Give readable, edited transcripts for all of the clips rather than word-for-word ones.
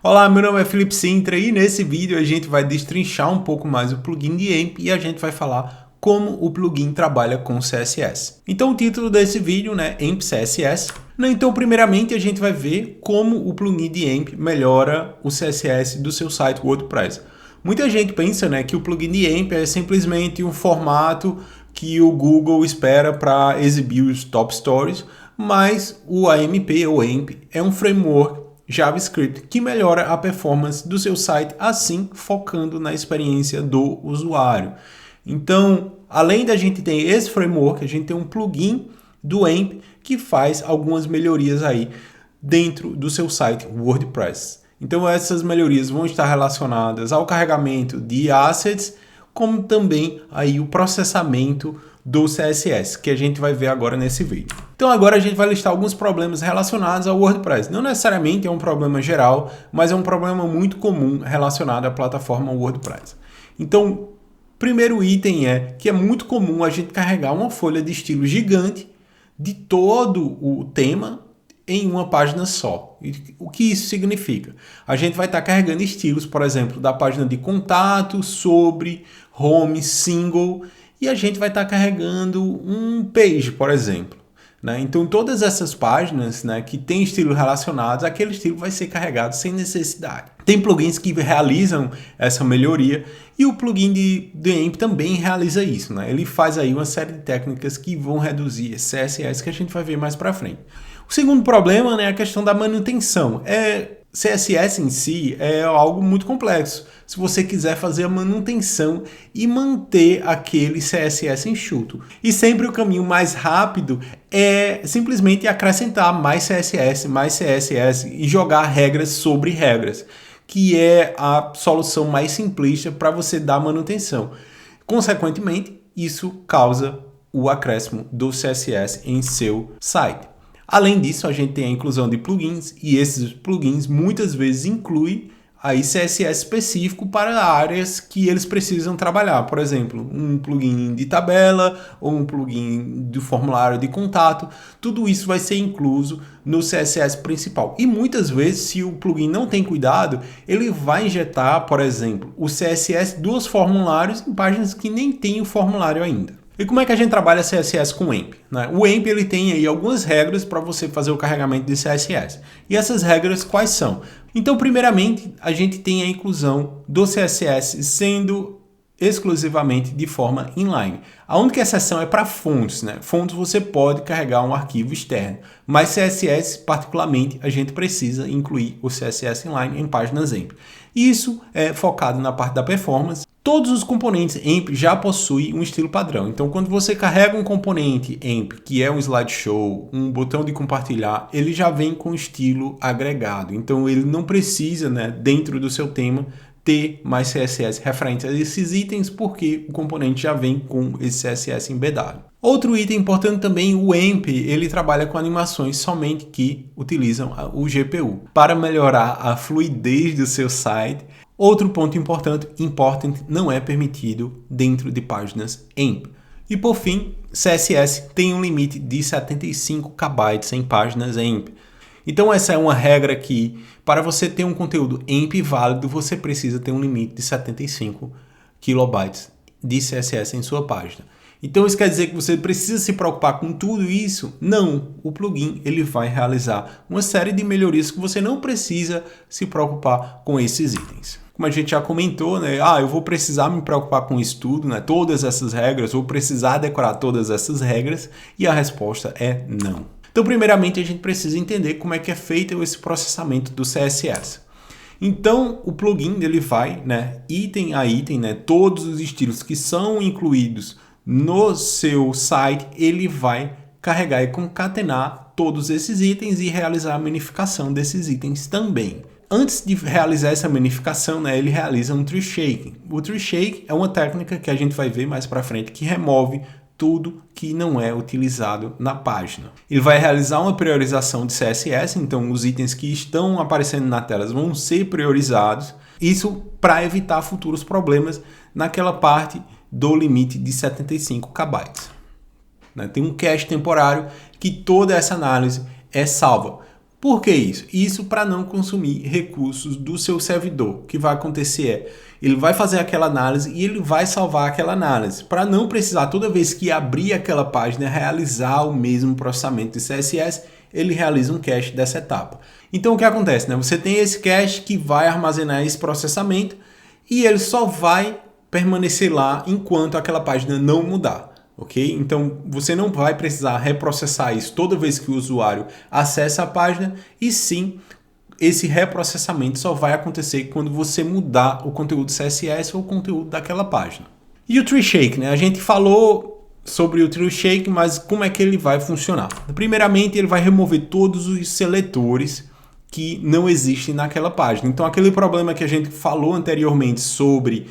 Olá, meu nome é Felipe Sintra e nesse vídeo a gente vai destrinchar um pouco mais o plugin de AMP e a gente vai falar como o plugin trabalha com CSS. Então o título desse vídeo é AMP CSS. Então primeiramente a gente vai ver como o plugin de AMP melhora o CSS do seu site WordPress. Muita gente pensa que o plugin de AMP é simplesmente um formato que o Google espera para exibir os top stories, mas o AMP ou AMP é um framework JavaScript que melhora a performance do seu site, assim focando na experiência do usuário. Então, além da gente ter esse framework, a gente tem um plugin do AMP que faz algumas melhorias aí dentro do seu site WordPress. Então, essas melhorias vão estar relacionadas ao carregamento de assets, como também aí o processamento do CSS, que a gente vai ver agora nesse vídeo. Então agora a gente vai listar alguns problemas relacionados ao WordPress. Não necessariamente é um problema geral, mas é um problema muito comum relacionado à plataforma WordPress. Então, primeiro item é que é muito comum a gente carregar uma folha de estilo gigante de todo o tema em uma página só. O que isso significa? A gente vai estar carregando estilos, por exemplo, da página de contato, sobre, home, single, e a gente vai estar carregando um page, por exemplo. Então, todas essas páginas que têm estilos relacionados, aquele estilo vai ser carregado sem necessidade. Tem plugins que realizam essa melhoria e o plugin de AMP também realiza isso. Ele faz aí uma série de técnicas que vão reduzir esse CSS que a gente vai ver mais para frente. O segundo problema é a questão da manutenção. CSS em si é algo muito complexo. Se você quiser fazer a manutenção e manter aquele CSS enxuto. E sempre o caminho mais rápido é simplesmente acrescentar mais CSS e jogar regras sobre regras, que é a solução mais simplista para você dar manutenção. Consequentemente, isso causa o acréscimo do CSS em seu site. Além disso, a gente tem a inclusão de plugins e esses plugins muitas vezes incluem aí CSS específico para áreas que eles precisam trabalhar. Por exemplo, um plugin de tabela ou um plugin do formulário de contato. Tudo isso vai ser incluso no CSS principal. E muitas vezes, se o plugin não tem cuidado, ele vai injetar, por exemplo, o CSS dos formulários em páginas que nem tem o formulário ainda. E como é que a gente trabalha CSS com o AMP? O AMP ele tem aí algumas regras para você fazer o carregamento de CSS. E essas regras quais são? Então, primeiramente, a gente tem a inclusão do CSS sendo exclusivamente de forma inline. A única exceção é para fontes. Fontes você pode carregar um arquivo externo, mas CSS, particularmente, a gente precisa incluir o CSS inline em páginas AMP. Isso é focado na parte da performance. Todos os componentes AMP já possuem um estilo padrão. Então, quando você carrega um componente AMP, que é um slideshow, um botão de compartilhar, ele já vem com estilo agregado. Então, ele não precisa, dentro do seu tema, ter mais CSS referente a esses itens, porque o componente já vem com esse CSS embedado. Outro item importante também, o AMP, ele trabalha com animações somente que utilizam o GPU. Para melhorar a fluidez do seu site, outro ponto importante, important não é permitido dentro de páginas AMP. E por fim, CSS tem um limite de 75 KB em páginas AMP. Então essa é uma regra que, para você ter um conteúdo AMP válido, você precisa ter um limite de 75 KB de CSS em sua página. Então isso quer dizer que você precisa se preocupar com tudo isso? Não, o plugin ele vai realizar uma série de melhorias que você não precisa se preocupar com esses itens. Como a gente já comentou, eu vou precisar me preocupar com isso tudo, todas essas regras, vou precisar decorar todas essas regras, e a resposta é não. Então, primeiramente, a gente precisa entender como é que é feito esse processamento do CSS. Então, o plugin ele vai, item a item, todos os estilos que são incluídos no seu site, ele vai carregar e concatenar todos esses itens e realizar a minificação desses itens também. Antes de realizar essa minificação, ele realiza um tree shaking. O tree shake é uma técnica que a gente vai ver mais para frente que remove tudo que não é utilizado na página. Ele vai realizar uma priorização de CSS, então os itens que estão aparecendo na tela vão ser priorizados. Isso para evitar futuros problemas naquela parte do limite de 75 KB. Tem um cache temporário que toda essa análise é salva. Por que isso? Isso para não consumir recursos do seu servidor. O que vai acontecer é, ele vai fazer aquela análise e ele vai salvar aquela análise, para não precisar toda vez que abrir aquela página realizar o mesmo processamento de CSS, ele realiza um cache dessa etapa. Então o que acontece, né? Você tem esse cache que vai armazenar esse processamento e ele só vai permanecer lá enquanto aquela página não mudar. Ok? Então você não vai precisar reprocessar isso toda vez que o usuário acessa a página, e sim, esse reprocessamento só vai acontecer quando você mudar o conteúdo CSS ou o conteúdo daquela página. E o Tree Shake, né? A gente falou sobre o Tree Shake, mas como é que ele vai funcionar? Primeiramente, ele vai remover todos os seletores que não existem naquela página. Então aquele problema que a gente falou anteriormente sobre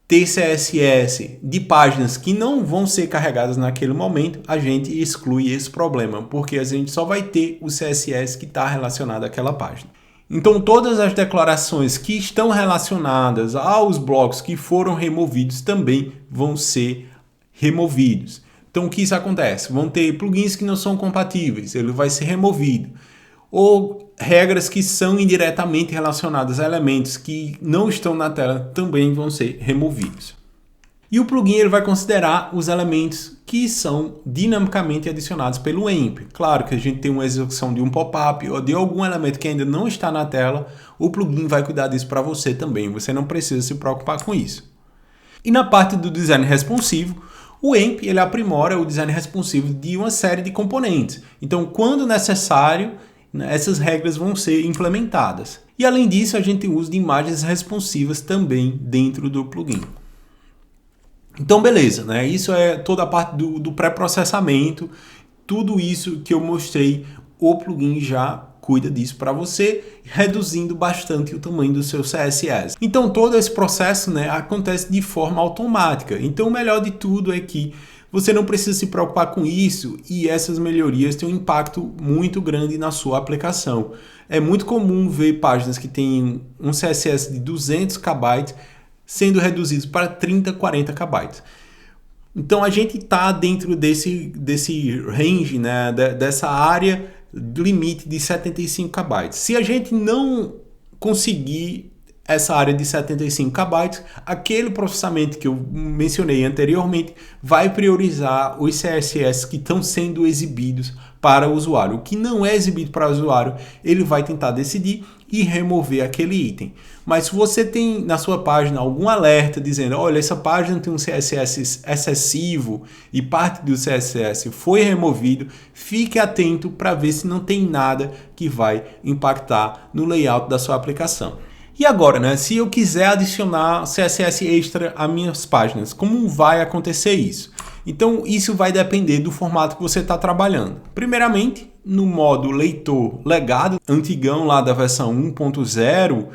ter CSS de páginas que não vão ser carregadas naquele momento, a gente exclui esse problema, porque a gente só vai ter o CSS que está relacionado àquela página. Então todas as declarações que estão relacionadas aos blocos que foram removidos também vão ser removidos. Então o que isso acontece? Vão ter plugins que não são compatíveis, ele vai ser removido. Ou regras que são indiretamente relacionadas a elementos que não estão na tela também vão ser removidos. E o plugin ele vai considerar os elementos que são dinamicamente adicionados pelo EMP. Claro que a gente tem uma execução de um pop-up ou de algum elemento que ainda não está na tela, o plugin vai cuidar disso para você também, você não precisa se preocupar com isso. E na parte do design responsivo, o EMP ele aprimora o design responsivo de uma série de componentes. Então, quando necessário, essas regras vão ser implementadas. E além disso, a gente usa de imagens responsivas também dentro do plugin. Então, beleza, né? Isso é toda a parte do pré-processamento. Tudo isso que eu mostrei, o plugin já cuida disso para você, reduzindo bastante o tamanho do seu CSS. Então, todo esse processo, né, acontece de forma automática. Então, o melhor de tudo é que você não precisa se preocupar com isso e essas melhorias têm um impacto muito grande na sua aplicação. É muito comum ver páginas que têm um CSS de 200 KB sendo reduzidos para 30, 40 KB. Então a gente está dentro desse range, né, dessa área limite de 75 KB. Se a gente não conseguir essa área de 75 KB, aquele processamento que eu mencionei anteriormente vai priorizar os CSS que estão sendo exibidos para o usuário. O que não é exibido para o usuário, ele vai tentar decidir e remover aquele item. Mas se você tem na sua página algum alerta dizendo, olha, essa página tem um CSS excessivo e parte do CSS foi removido, fique atento para ver se não tem nada que vai impactar no layout da sua aplicação. E agora, né, se eu quiser adicionar CSS extra às minhas páginas, como vai acontecer isso? Então, isso vai depender do formato que você está trabalhando. Primeiramente, no modo leitor legado, antigão lá da versão 1.0,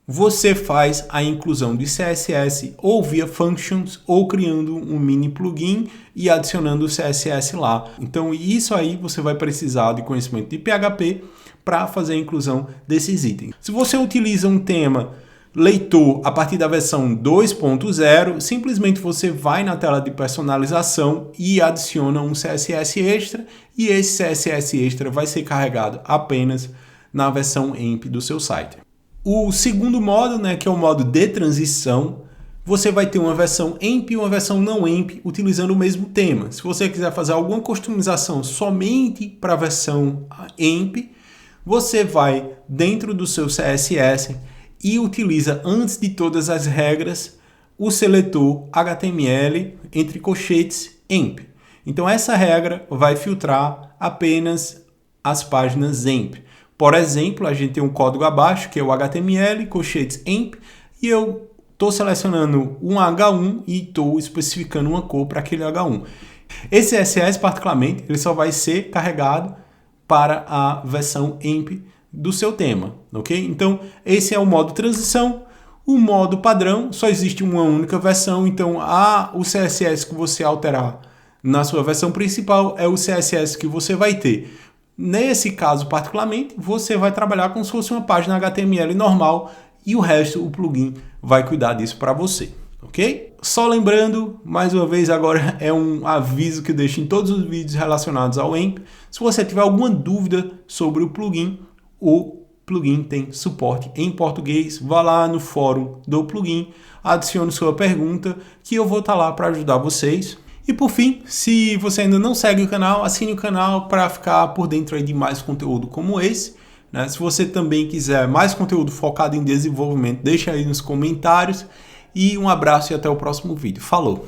você faz a inclusão de CSS ou via functions ou criando um mini plugin e adicionando o CSS lá. Então, isso aí você vai precisar de conhecimento de PHP para fazer a inclusão desses itens. Se você utiliza um tema leitor a partir da versão 2.0, simplesmente você vai na tela de personalização e adiciona um CSS extra, e esse CSS extra vai ser carregado apenas na versão EMP do seu site. O segundo modo, né, que é o modo de transição, você vai ter uma versão EMP e uma versão não EMP utilizando o mesmo tema. Se você quiser fazer alguma customização somente para a versão EMP, você vai dentro do seu CSS e utiliza, antes de todas as regras, o seletor HTML entre colchetes EMP. Então essa regra vai filtrar apenas as páginas EMP. Por exemplo, a gente tem um código abaixo que é o HTML, colchetes EMP, e eu estou selecionando um H1 e estou especificando uma cor para aquele H1. Esse CSS, particularmente, ele só vai ser carregado para a versão EMP do seu tema, ok? Então, esse é o modo transição. O modo padrão, só existe uma única versão, então o CSS que você alterar na sua versão principal é o CSS que você vai ter. Nesse caso, particularmente, você vai trabalhar como se fosse uma página HTML normal e o resto, o plugin vai cuidar disso para você, ok? Só lembrando, mais uma vez, agora é um aviso que eu deixo em todos os vídeos relacionados ao EMP. Se você tiver alguma dúvida sobre o plugin, o plugin tem suporte em português. Vá lá no fórum do plugin, adicione sua pergunta que eu vou estar lá para ajudar vocês. E por fim, se você ainda não segue o canal, assine o canal para ficar por dentro aí de mais conteúdo como esse. Né? Se você também quiser mais conteúdo focado em desenvolvimento, deixa aí nos comentários. E um abraço e até o próximo vídeo. Falou!